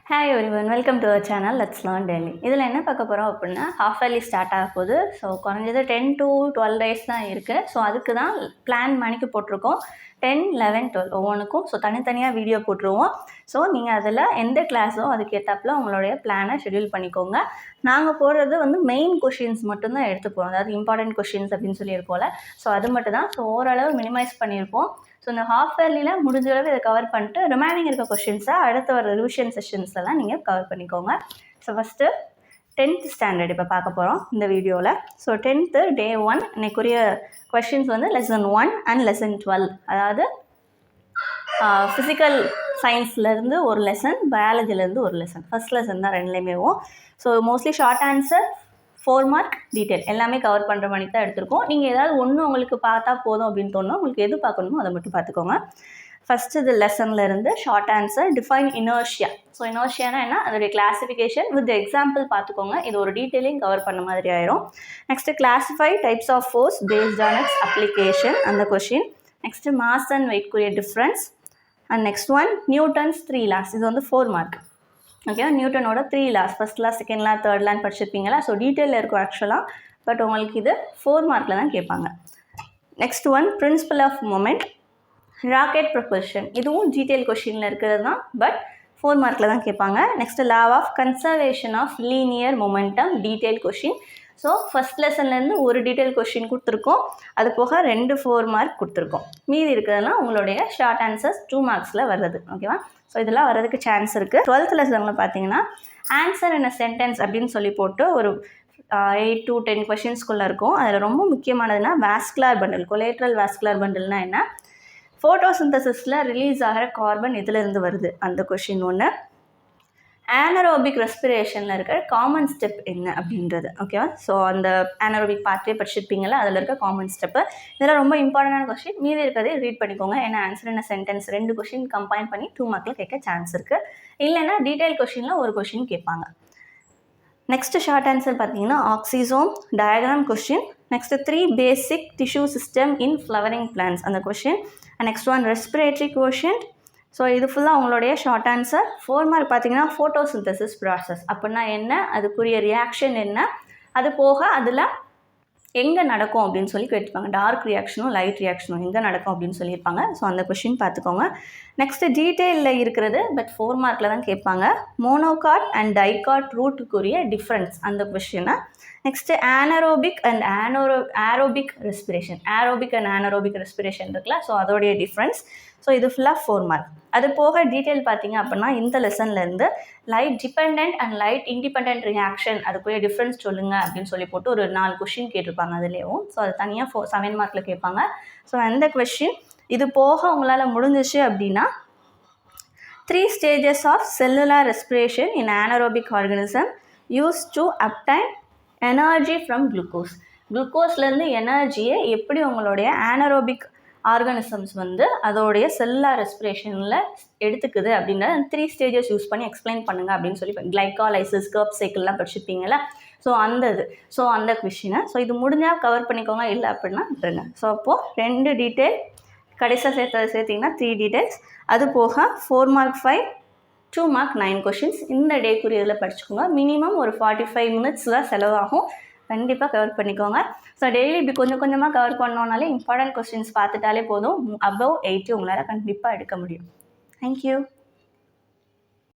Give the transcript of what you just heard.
Hi everyone, welcome to our channel Let's Learn Daily. இதில் என்ன பார்க்க போகிறோம் அப்படின்னா half yearly ஸ்டார்ட் ஆக போகுது. ஸோ குறைஞ்சது 10 to 12 டேஸ் தான் இருக்குது. ஸோ அதுக்கு தான் பிளான் மணிக்கு போட்டிருக்கோம். 10, 11, 12 ஒவ்வொன்றுக்கும் ஸோ தனித்தனியாக வீடியோ போட்டுருவோம். ஸோ நீங்கள் அதில் எந்த கிளாஸோ அதுக்கேற்றாப்புல உங்களுடைய பிளானை ஷெடியூல் பண்ணிக்கோங்க. நாங்கள் போடுறது மெயின் கொஷின்ஸ் மட்டும்தான் எடுத்து போகிறோம். அதாவது இம்பார்ட்டன்ட் கொஷின்ஸ் அப்படின்னு சொல்லியிருக்கோம்ல. ஸோ அது மட்டும் தான். ஸோ ஓரளவு மினிமைஸ் பண்ணியிருப்போம். ஸோ இந்த ஹாஃப் இயர்லியில் முடிஞ்ச அளவு இதை கவர் பண்ணிட்டு ரிமைனிங் இருக்க கொஷின்ஸை அடுத்த வர ரிவிஷன் செஷன்ஸ்லாம் நீங்கள் கவர் பண்ணிக்கோங்க. ஸோ ஃபஸ்ட்டு 10th ஸ்டாண்டர்ட் இப்போ பார்க்க போகிறோம் இந்த வீடியோவில். ஸோ 10th day 1 இன்னைக்குரிய கொஷின்ஸ் lesson 1 and lesson 12. அதாவது ஃபிசிக்கல் சயின்ஸ்லேருந்து ஒரு லெசன், பயாலஜிலேருந்து ஒரு லெசன். ஃபஸ்ட் லெசன் தான் ரெண்டுலேயுமேவும். So mostly short answer, 4 mark, detail எல்லாமே கவர் பண்ணுற மாதிரி தான் எடுத்திருக்கோம். நீங்கள் ஏதாவது ஒன்று உங்களுக்கு பார்த்தா போதும் அப்படின்னு தோணும். உங்களுக்கு எது பார்க்கணுமோ அதை மட்டும் பார்த்துக்கோங்க. ஃபஸ்ட்டு இது லெசன்லேருந்து short answer, define inertia. So இனர்ஷியானா என்ன, அதோடைய கிளாஸிஃபிகேஷன் வித் எக்ஸாம்பிள் பார்த்துக்கோங்க. இது ஒரு டீட்டெயிலையும் கவர் பண்ண மாதிரி ஆயிரும். Next classify types of force based on its application, அந்த கொஷின். நெக்ஸ்ட்டு மாஸ் அண்ட் வெயிட்குரிய difference. And next one Newton's 3 laws. இது 4 மார்க். ஓகே, நியூட்டனோட 3 laws, first law, second law, தேர்ட் லான்னு படிச்சிருப்பீங்களா. ஸோ டீட்டெயிலில் இருக்கும் ஆக்சுவலாக. பட் உங்களுக்கு இது 4 மார்க்கில் தான் கேட்பாங்க. Next one principle of moment, rocket propulsion. இதுவும் டீட்டெயில் கொஷினில் இருக்கிறது தான். பட் 4 மார்க்கில் தான் கேட்பாங்க. Next law of conservation of linear momentum, detail question. So first லெசன்லேருந்து ஒரு டீட்டெயில் கொஷின் கொடுத்துருக்கோம். அது போக 2 4 மார்க் கொடுத்துருக்கோம். மீதி இருக்கிறதுலாம் உங்களுடைய ஷார்ட் ஆன்சர்ஸ் 2 மார்க்ஸில் வர்றது. ஓகேவா. ஸோ இதெல்லாம் வர்றதுக்கு சான்ஸ் இருக்குது. 12th லெசனில் பார்த்தீங்கன்னா ஆன்சர் இன் அ சென்டென்ஸ் அப்படின்னு சொல்லி போட்டு ஒரு 8 to 10 கொஷின்ஸ்குள்ளே இருக்கும். அதில் ரொம்ப முக்கியமானதுன்னா வாஸ்குலர் பண்டில், கொலேட்ரல் வாஸ்குலர் பண்டில்னா என்ன, ஃபோட்டோசிந்தசிஸில் ரிலீஸ் ஆகிற கார்பன் எதுலேருந்து வருது, அந்த கொஷின் ஒன்று. ஆனரோபிக் ரெஸ்பிரேஷனில் இருக்கிற காமன் ஸ்டெப் என்ன அப்படின்றது. ஓகேவா. ஸோ அந்த ஆனரோபிக் பார்ட்டே படிச்சிருப்பீங்களா, அதில் இருக்க காமன் ஸ்டெப்பு. இதெல்லாம் ரொம்ப இம்பார்ட்டண்டான கொஷின். மீதி இருக்கிறதே ரீட் பண்ணிக்கோங்க. ஏன்னா ஆன்சர் என்ன சென்டென்ஸ் 2 கொஷின் கம்பைன் பண்ணி 2 மார்க்கில் கேட்க சான்ஸ் இருக்குது. இல்லைன்னா டீட்டெயில் கொஷினில் ஒரு கொஷின் கேட்பாங்க. நெக்ஸ்ட் ஷார்ட் ஆன்சர் பார்த்தீங்கன்னா oxysome diagram question. Next 3 basic tissue system in flowering plants, அந்த question. Next one respiratory quotient. So இது ஃபுல்லாக உங்களுடைய ஷார்ட் ஆன்சர். 4 மார்க் பார்த்தீங்கன்னா ஃபோட்டோசிந்தசிஸ் ப்ராசஸ் அப்படின்னா என்ன, அதுக்குரிய ரியாக்ஷன் என்ன, அது போக அதில் எங்கே நடக்கும் அப்படின்னு சொல்லி கேட்டுப்பாங்க. டார்க் ரியாக்ஷனும் லைட் ரியாக்ஷனும் எங்கே நடக்கும் அப்படின்னு சொல்லியிருப்பாங்க. ஸோ அந்த கொஷின் பார்த்துக்கோங்க. நெக்ஸ்ட்டு டீட்டெயிலில் இருக்கிறது பட் 4 மார்க்கில் தான் கேட்பாங்க. மோனோகாட் அண்ட் டைகாட் ரூட்டுக்குரிய டிஃப்ரென்ஸ், அந்த கொஷினை. Next anaerobic and aerobic respiration, aerobic and anaerobic respiration இருக்குல்ல. ஸோ அதோடைய டிஃப்ரென்ஸ். ஸோ இது ஃபுல்லாக 4 மார்க். அது போக டீட்டெயில் பார்த்தீங்க அப்படின்னா இந்த லெசன்லேருந்து light dependent and light independent reaction, அதுக்குரிய டிஃப்ரென்ஸ் சொல்லுங்கள் அப்படின்னு சொல்லி போட்டு ஒரு 4 கொஷின் கேட்டிருப்பாங்க அதுலேயும். ஸோ அது தனியாக 7 மார்க்கில் கேட்பாங்க. ஸோ அந்த கொஷின் இது போக உங்களால் முடிஞ்சிச்சு அப்படின்னா 3 stages of cellular respiration in anaerobic organism use to obtain energy from glucose. குளுக்கோஸ்லேருந்து எனர்ஜியை எப்படி உங்களுடைய ஆனரோபிக் ஆர்கானிசம்ஸ் அதோடைய செல்லுலார் ரெஸ்பிரேஷனில் எடுத்துக்குது அப்படின்னா 3 stages யூஸ் பண்ணி எக்ஸ்பிளைன் பண்ணுங்கள் அப்படின்னு சொல்லி கிளைகாலைசிஸ், கர்ப் சைக்கிள்லாம் படிச்சிருப்பீங்களா. ஸோ அந்த இது அந்த கொஷினை இது முடிஞ்சால் கவர் பண்ணிக்கோங்க, இல்லை அப்படின்னா விட்டுருங்க. ஸோ அப்போது 2 டீட்டெயில் கடைசியாக சேர்த்திங்கன்னா 3 டீட்டெயில்ஸ். அது போக 4 மார்க் 5, 2 மார்க் 9 கொஷின்ஸ் இந்த டேக்குரியதில் படிச்சுக்கோங்க. மினிமம் ஒரு 45 minutes தான் செலவாகும். கண்டிப்பாக கவர் பண்ணிக்கோங்க. ஸோ டெய்லி இப்படி கொஞ்சம் கொஞ்சமாக கவர் பண்ணோன்னாலே இம்பார்ட்டன்ட் கொஸ்டின்ஸ் பார்த்துட்டாலே போதும். above 80 உங்களால் கண்டிப்பாக எடுக்க முடியும். தேங்க்யூ.